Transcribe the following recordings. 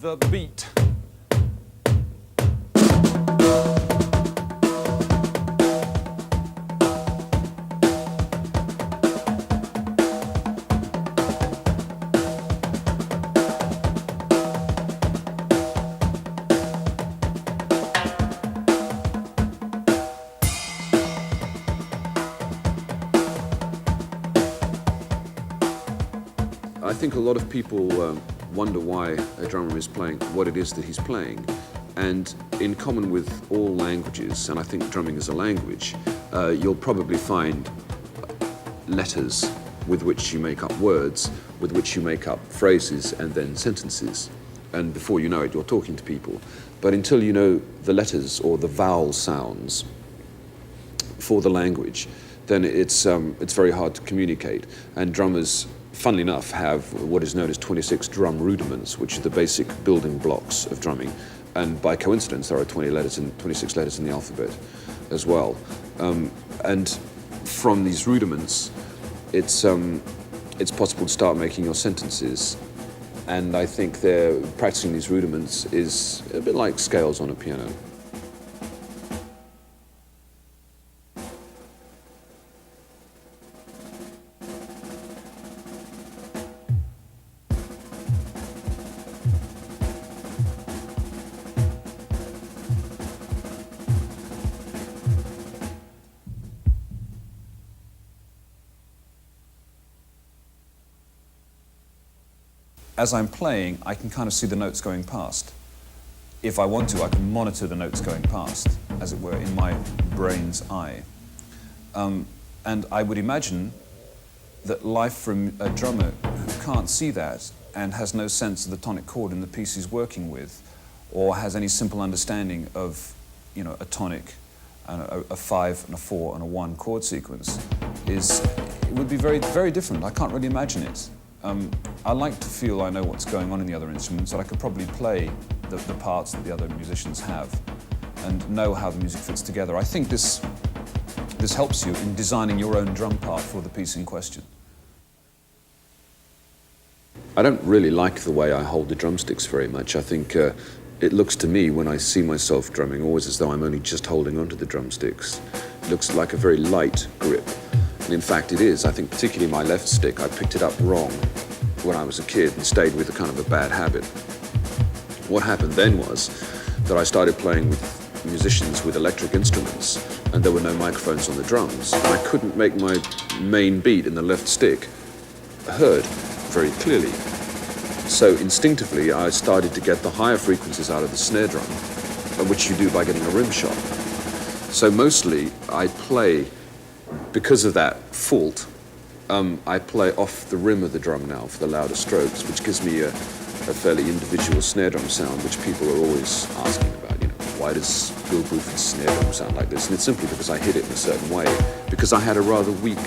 the beat. I think a lot of people wonder why a drummer is playing what it is that he's playing. And in common with all languages, and I think drumming is a language, you'll probably find letters with which you make up words, with which you make up phrases and then sentences. And before you know it, you're talking to people. But until you know the letters or the vowel sounds for the language, then it's very hard to communicate. And drummers, funnily enough, have what is known as 26 drum rudiments, which are the basic building blocks of drumming. And by coincidence, there are 26 letters in the alphabet as well. And from these rudiments, it's possible to start making your sentences. And I think practicing these rudiments is a bit like scales on a piano. As I'm playing, I can kind of see the notes going past. If I want to, I can monitor the notes going past, as it were, in my brain's eye. And I would imagine that life from a drummer who can't see that and has no sense of the tonic chord in the piece he's working with, or has any simple understanding of, a tonic, a 5 and a 4 and a 1 chord sequence, it would be very, very different. I can't really imagine it. I like to feel I know what's going on in the other instruments, that I could probably play the parts that the other musicians have and know how the music fits together. I think this helps you in designing your own drum part for the piece in question. I don't really like the way I hold the drumsticks very much. I think it looks to me, when I see myself drumming, always as though I'm only just holding onto the drumsticks. It looks like a very light grip. And in fact it is. I think particularly my left stick, I picked it up wrong when I was a kid and stayed with a kind of a bad habit. What happened then was that I started playing with musicians with electric instruments, and there were no microphones on the drums. I couldn't make my main beat in the left stick heard very clearly. So instinctively I started to get the higher frequencies out of the snare drum, which you do by getting a rim shot. So mostly I play, because of that fault, I play off the rim of the drum now for the louder strokes, which gives me a fairly individual snare drum sound, which people are always asking about. Why does Bill Bruford's snare drum sound like this? And it's simply because I hit it in a certain way, because I had a rather weak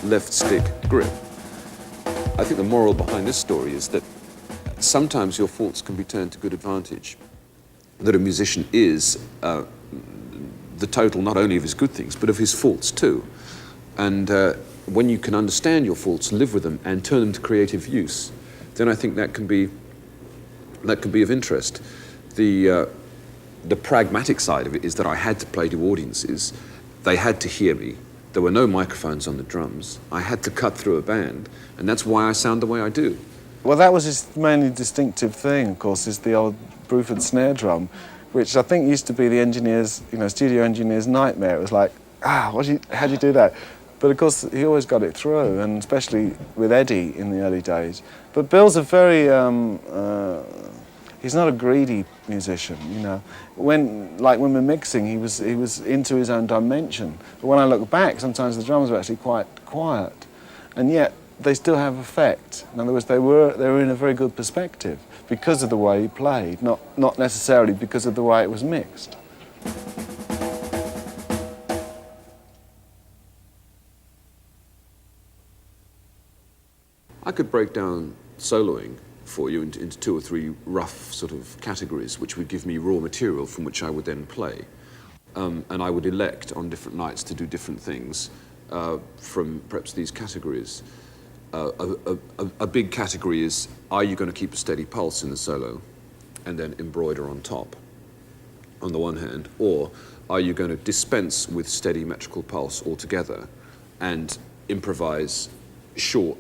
left stick grip. I think the moral behind this story is that sometimes your faults can be turned to good advantage, that a musician is the total not only of his good things, but of his faults too. And when you can understand your faults, live with them, and turn them to creative use, then I think that can be of interest. The pragmatic side of it is that I had to play to audiences. They had to hear me. There were no microphones on the drums. I had to cut through a band, and that's why I sound the way I do. Well, that was his mainly distinctive thing, of course, is the old Bruford snare drum, which I think used to be the engineer's, studio engineer's nightmare. It was like, how'd you do that? But of course, he always got it through, and especially with Eddie in the early days. But Bill's a very, he's not a greedy musician, When we're mixing, he was into his own dimension. But when I look back, sometimes the drums were actually quite quiet, and yet they still have effect. In other words, they were in a very good perspective because of the way he played, not necessarily because of the way it was mixed. I could break down soloing for you into 2 or 3 rough sort of categories, which would give me raw material from which I would then play. And I would elect on different nights to do different things from perhaps these categories. A big category is, are you going to keep a steady pulse in the solo? and then embroider on top, on the one hand, or are you going to dispense with steady metrical pulse altogether and improvise short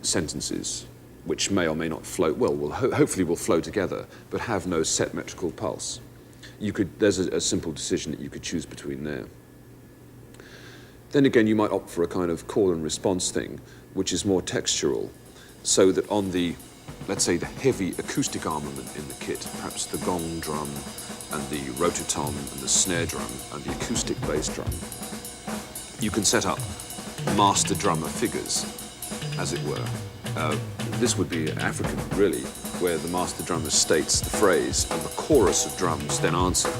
sentences which may or may not flow, hopefully will flow together, but have no set metrical pulse? There's a simple decision that you could choose between there. Then again, you might opt for a kind of call and response thing, which is more textural, so that on the, let's say, the heavy acoustic armament in the kit, perhaps the gong drum and the rototom and the snare drum and the acoustic bass drum, you can set up master drummer figures, as it were. This would be African, really, where the master drummer states the phrase and the chorus of drums then answer.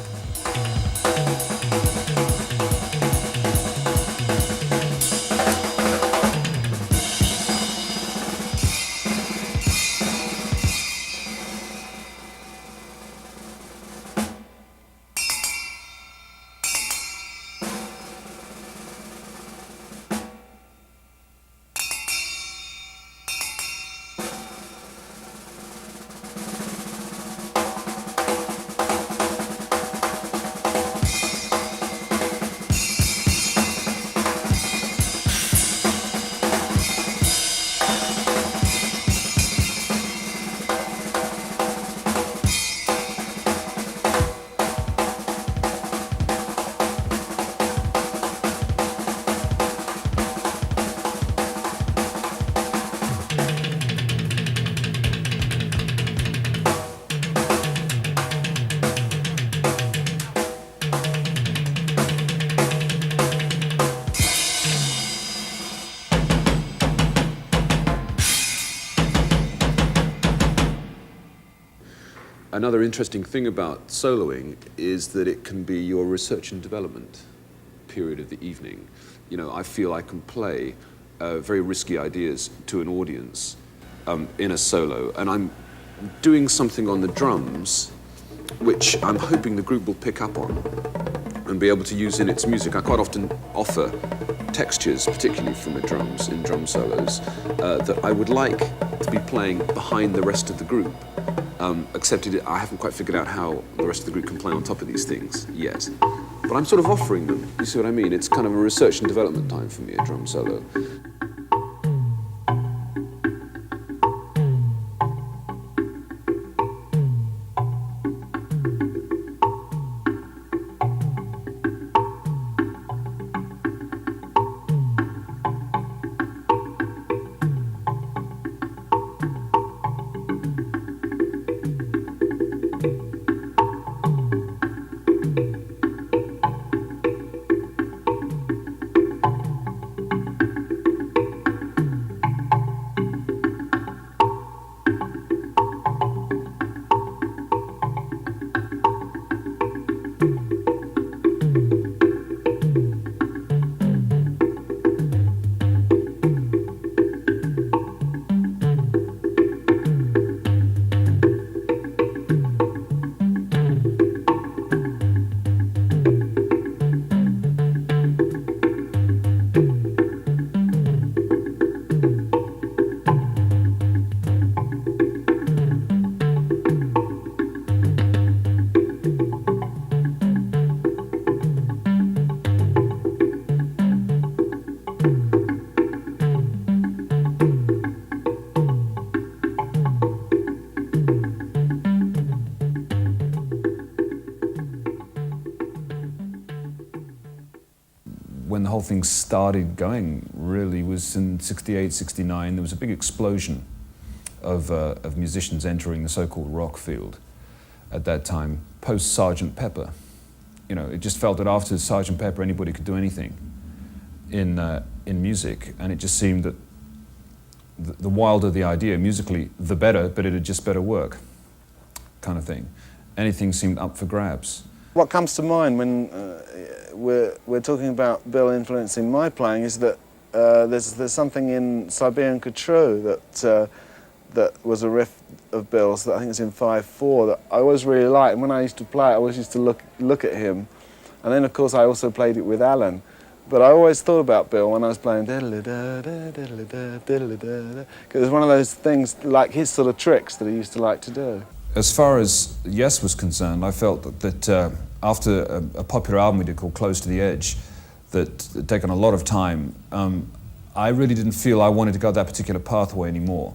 Another interesting thing about soloing is that it can be your research and development period of the evening. You know, I feel I can play very risky ideas to an audience in a solo, and I'm doing something on the drums which I'm hoping the group will pick up on and be able to use in its music. I quite often offer textures, particularly from the drums, in drum solos, that I would like to be playing behind the rest of the group. Except I haven't quite figured out how the rest of the group can play on top of these things yet. But I'm sort of offering them, you see what I mean? It's kind of a research and development time for me, a drum solo. When the whole thing started going, really, was in 68, 69. There was a big explosion of musicians entering the so-called rock field at that time, post Sgt. Pepper. You know, it just felt that after Sgt. Pepper, anybody could do anything in music, and it just seemed that the wilder the idea, musically, the better, but it'd just better work, kind of thing. Anything seemed up for grabs. What comes to mind when we're talking about Bill influencing my playing is that there's something in Siberian Khatru that was a riff of Bill's that I think is in 5/4 that I always really liked. And when I used to play it, I always used to look at him. And then, of course, I also played it with Alan. But I always thought about Bill when I was playing because it was one of those things, like his sort of tricks that he used to like to do. as far as Yes was concerned, I felt that after a popular album we did called Close to the Edge, that had taken a lot of time, I really didn't feel I wanted to go that particular pathway anymore.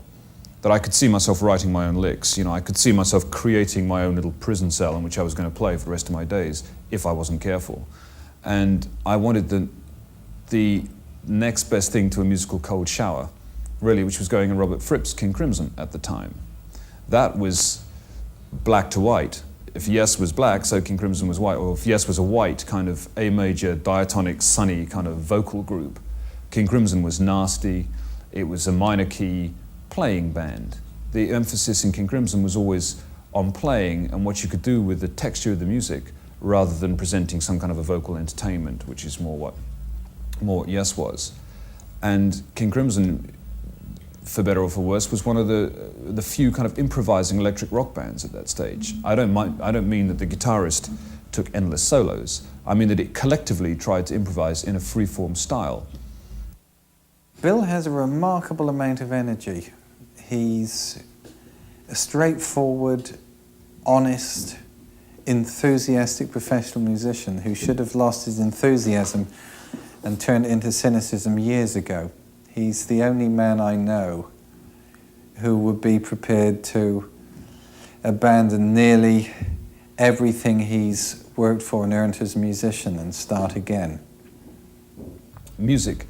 That I could see myself writing my own licks. You know, I could see myself creating my own little prison cell in which I was going to play for the rest of my days if I wasn't careful. And I wanted the next best thing to a musical cold shower, really, which was going in Robert Fripp's King Crimson at the time. That was black to white. If Yes was black, so King Crimson was white, or if Yes was a white kind of A major diatonic sunny kind of vocal group, King Crimson was nasty. It was a minor key playing band. The emphasis in King Crimson was always on playing and what you could do with the texture of the music rather than presenting some kind of a vocal entertainment, which is more what Yes was. And King Crimson, for better or for worse, was one of the few kind of improvising electric rock bands at that stage. I don't mean that the guitarist took endless solos. I mean that it collectively tried to improvise in a free-form style. Bill has a remarkable amount of energy. He's a straightforward, honest, enthusiastic professional musician who should have lost his enthusiasm and turned it into cynicism years ago. He's the only man I know who would be prepared to abandon nearly everything he's worked for and earned as a musician and start again. Music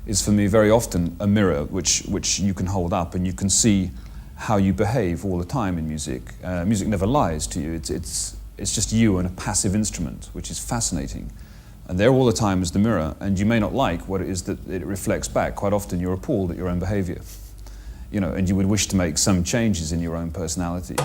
is for me very often a mirror which you can hold up and you can see how you behave all the time in music. Music never lies to you. It's just you and a passive instrument, which is fascinating. And there all the time is the mirror, and you may not like what it is that it reflects back. Quite often you're appalled at your own behavior, you know, and you would wish to make some changes in your own personality.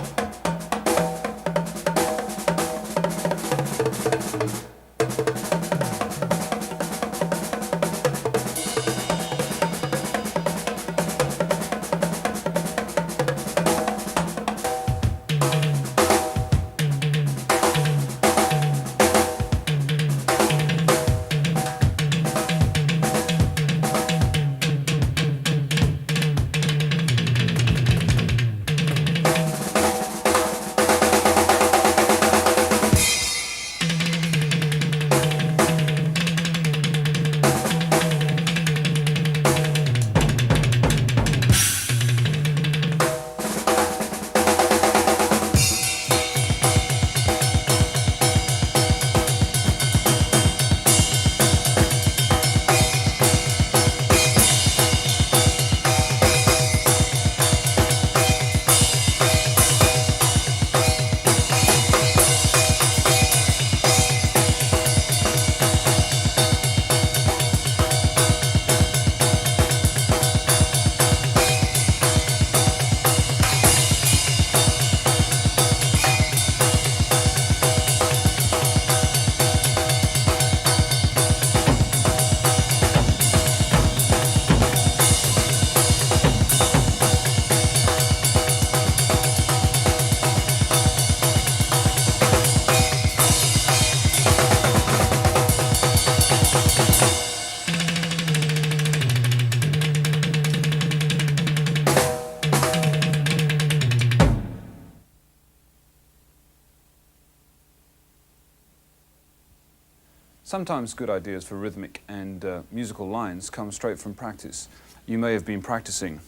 Sometimes good ideas for rhythmic and musical lines come straight from practice. You may have been practicing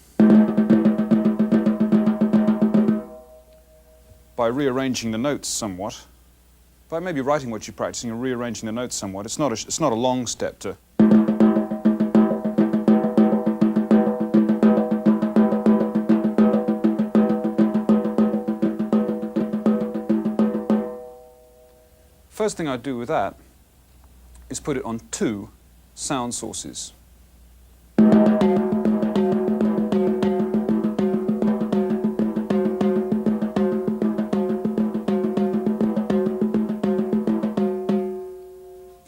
by rearranging the notes somewhat, by maybe writing what you're practicing and rearranging the notes somewhat. It's not a long step to first thing I'd do with that is put it on two sound sources. For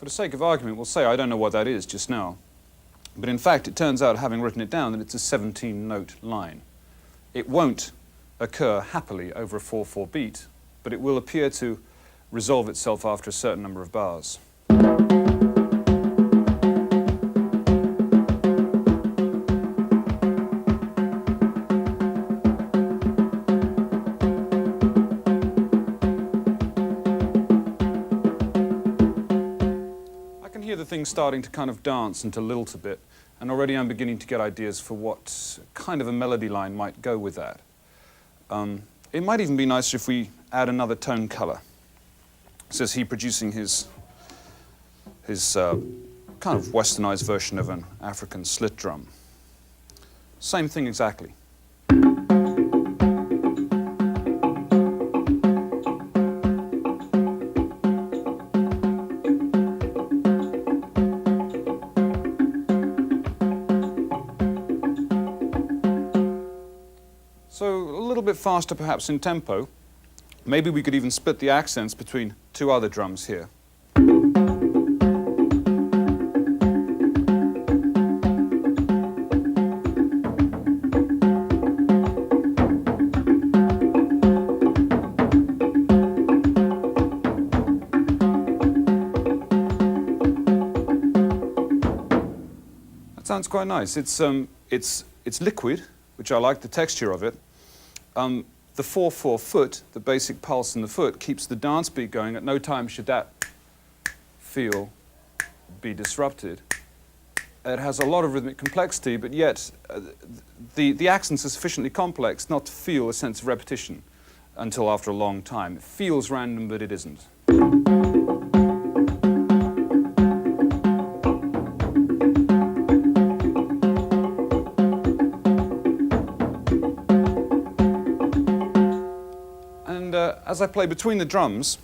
the sake of argument, we'll say I don't know what that is just now. But in fact, it turns out, having written it down, that it's a 17-note line. It won't occur happily over a 4/4 beat, but it will appear to resolve itself after a certain number of bars. hear the thing starting to kind of dance and to lilt a bit, and already I'm beginning to get ideas for what kind of a melody line might go with that. It might even be nicer if we add another tone color. Says he producing his kind of westernized version of an African slit drum. Same thing exactly. So a little bit faster perhaps in tempo. Maybe we could even split the accents between two other drums here. That sounds quite nice. It's liquid, which I like the texture of it. The 4/4 foot, the basic pulse in the foot, keeps the dance beat going. At no time should that feel be disrupted. It has a lot of rhythmic complexity, but yet the accents are sufficiently complex not to feel a sense of repetition until after a long time. It feels random, but it isn't. As I play between the drums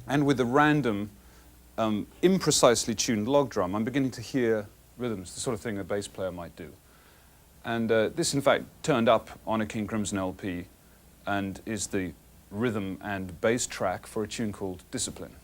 and with the random, imprecisely tuned log drum, I'm beginning to hear rhythms, the sort of thing a bass player might do. And this, in fact, turned up on a King Crimson LP and is the rhythm and bass track for a tune called Discipline.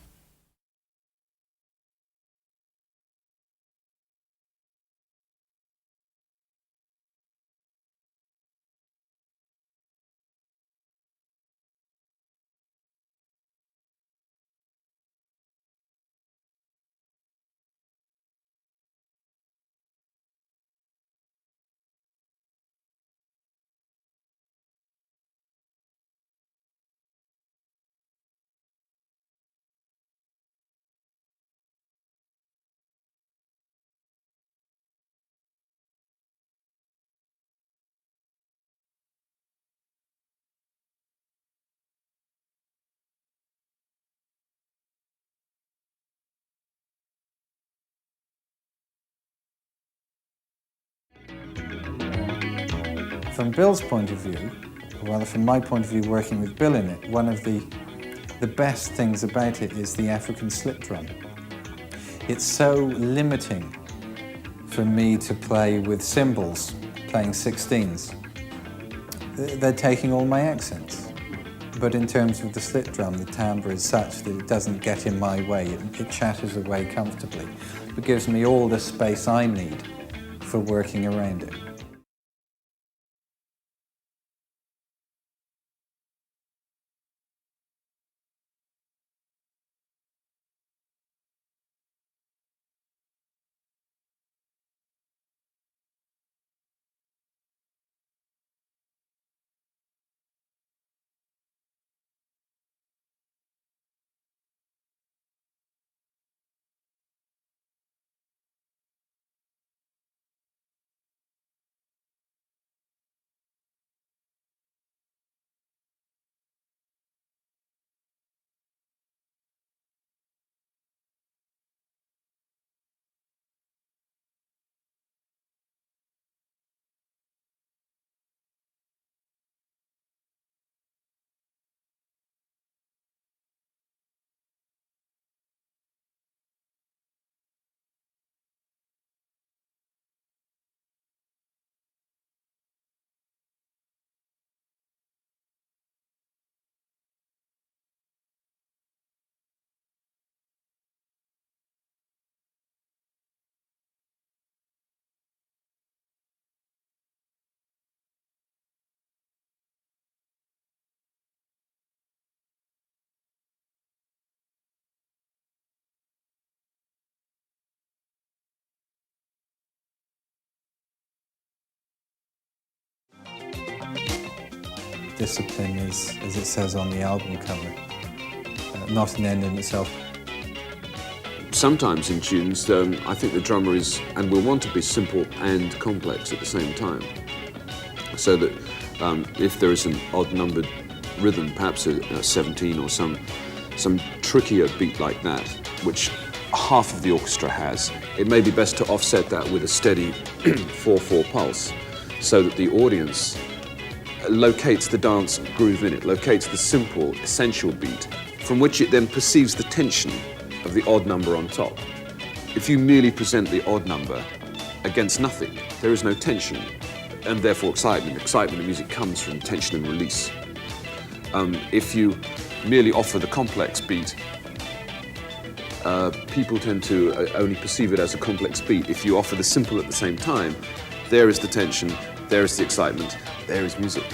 From Bill's point of view, or rather from my point of view working with Bill in it, one of the best things about it is the African slip drum. It's so limiting for me to play with cymbals, playing 16s. They're taking all my accents. But in terms of the slip drum, the timbre is such that it doesn't get in my way. It chatters away comfortably. It gives me all the space I need for working around it. Discipline is, as it says on the album cover, not an end in itself. sometimes in tunes, I think the drummer is, and will want to be simple and complex at the same time. So that if there is an odd-numbered rhythm, perhaps a 17 or some trickier beat like that, which half of the orchestra has, it may be best to offset that with a steady 4/4 pulse, so that the audience locates the dance groove in it, locates the simple, essential beat, from which it then perceives the tension of the odd number on top. If you merely present the odd number against nothing, there is no tension, and therefore excitement. Excitement in music comes from tension and release. If you merely offer the complex beat, people tend to only perceive it as a complex beat. If you offer the simple at the same time, there is the tension, there is the excitement, there is music.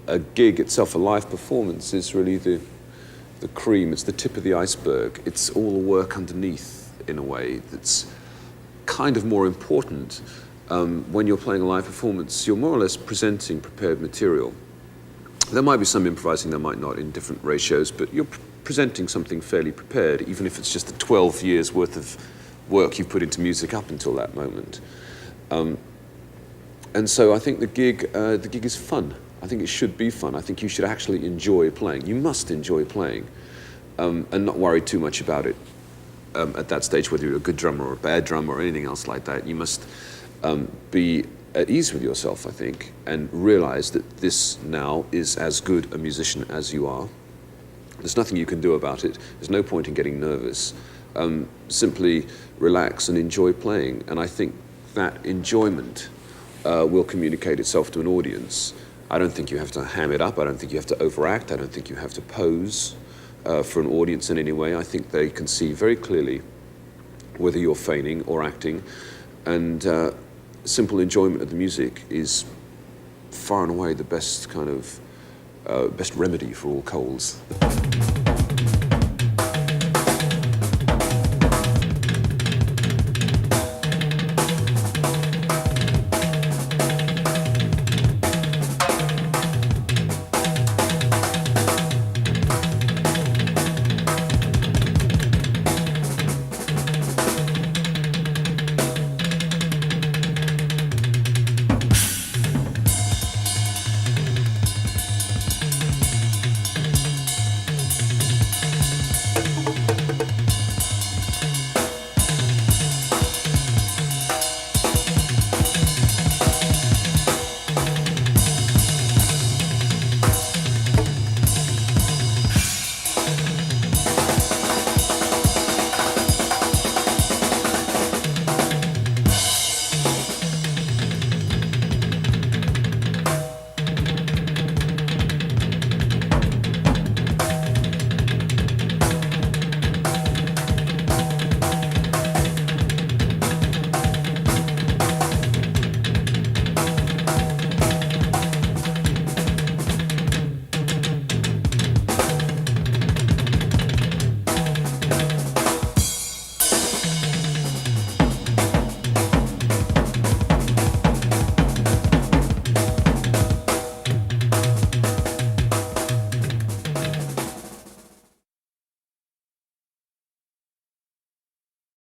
A gig itself, a live performance, is really the cream, it's the tip of the iceberg. It's all the work underneath, in a way, that's kind of more important. When you're playing a live performance, you're more or less presenting prepared material. There might be some improvising, there might not, in different ratios, but you're presenting something fairly prepared, even if it's just the 12 years worth of work you've put into music up until that moment. And so I think the gig is fun. I think it should be fun. I think you should actually enjoy playing. You must enjoy playing, and not worry too much about it at that stage, whether you're a good drummer or a bad drummer or anything else like that. You must be at ease with yourself, I think, and realize that this now is as good a musician as you are. There's nothing you can do about it. There's no point in getting nervous. Simply relax and enjoy playing. And I think that enjoyment will communicate itself to an audience. I don't think you have to ham it up. I don't think you have to overact. I don't think you have to pose for an audience in any way. I think they can see very clearly whether you're feigning or acting. And simple enjoyment of the music is far and away the best kind of best remedy for all colds.